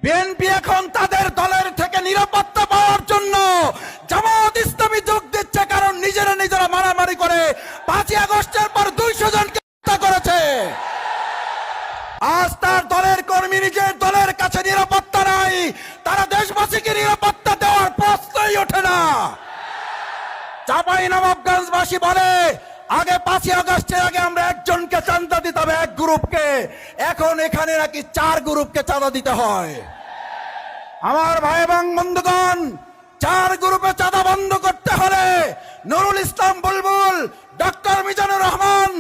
BNP এখন তাদের দলের থেকে নিরাপত্তা পাওয়ার জন্য জামাত ইসলামী যোগ দিচ্ছে, কারণ নিজেরা মারামারি করে 5ই আগস্টের পর 200 জনকে হত্যা করেছে। আজ তার দলের কর্মী নিজের দলের কাছে নিরাপত্তা নাই, তারা দেশবাসীকে নিরাপত্তা দেওয়ার প্রশ্নই ওঠে না। চাঁপাইনবাবগঞ্জবাসী বলে আগে 5ই আগস্টের আগে আমরা একজনকে চাঁদা দিতে হবে, এক গ্রুপকে, এখন এখানে নাকি 4 গ্রুপকে চাঁদা দিতে হয়। আমার ভাই এবং বন্ধুগণ, 4 গ্রুপে চাঁদা বন্ধ করতে হলে নুরুল ইসলাম বুলবুল, ডক্টর মিজানুর রহমান,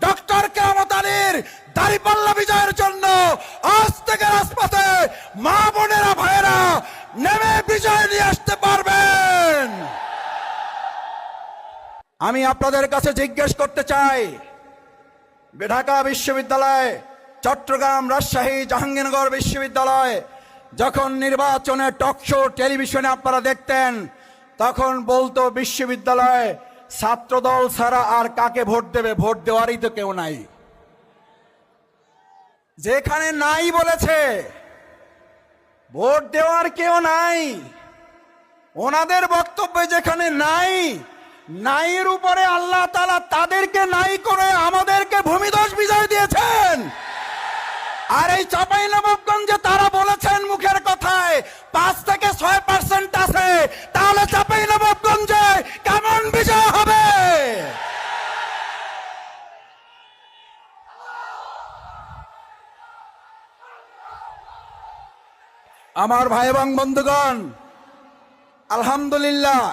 ডক্টর কেরামত আলীর দাঁড়িপাল্লা বিজয়ের জন্য আজ থেকে রাজপথে মা বোনেরা ভাইয়েরা নেমে বিজয় নিয়ে আসতে পারবেন। আমি আপনাদের কাছে জিজ্ঞেস করতে চাই, ঢাকা বিশ্ববিদ্যালয়, চট্টগ্রাম, রাজশাহী, জাহাঙ্গীরনগর বিশ্ববিদ্যালয় যখন নির্বাচনে টকশো টেলিভিশনে আপনারা দেখতেন, তখন বলতো বিশ্ববিদ্যালয়ে ছাত্রদল ছাড়া আর কাকে ভোট দেবে, ভোট দেওয়ারই তো কেউ নাই। যেখানে নাই বলেছে ভোট দেওয়ার কেউ নাই, ওনাদের বক্তব্যে যেখানে নাই, নাইয়ের উপরে আল্লাহ তাআলা তাদেরকে নাই করে আমাদেরকে ভূমিধস বিজয় দিয়েছেন। আর এই চাঁপাইনবাবগঞ্জে তারা বলেছেন মুখের কথায় 5 থেকে 6% আছে, তাহলে চাঁপাইনবাবগঞ্জে কেমন বিজয় হবে? আমার ভাই এবং বন্ধুগণ, আলহামদুলিল্লাহ,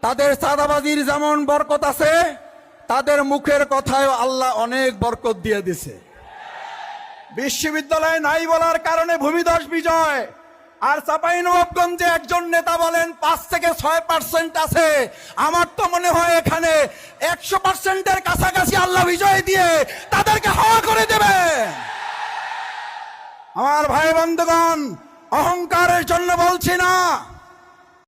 তাদের চাঁদাবাজির যেমন বরকত আছে, তাদের মুখের কথায় আল্লাহ অনেক বরকত দিয়ে দিছে। বিশ্ববিদ্যালয় নাই বলার কারণে ভূমিধস বিজয়। আর চাঁপাইনবাবগঞ্জে একজন নেতা বলেন 5 থেকে 6% আছে। আমার তো মনে হয় এখানে 100%-এর কাছাকাছি আল্লাহ বিজয় দিয়ে তাদেরকে হাওয়া করে দেবে। আমার ভাই বন্ধুগণ, অহংকারের জন্য বলছি না,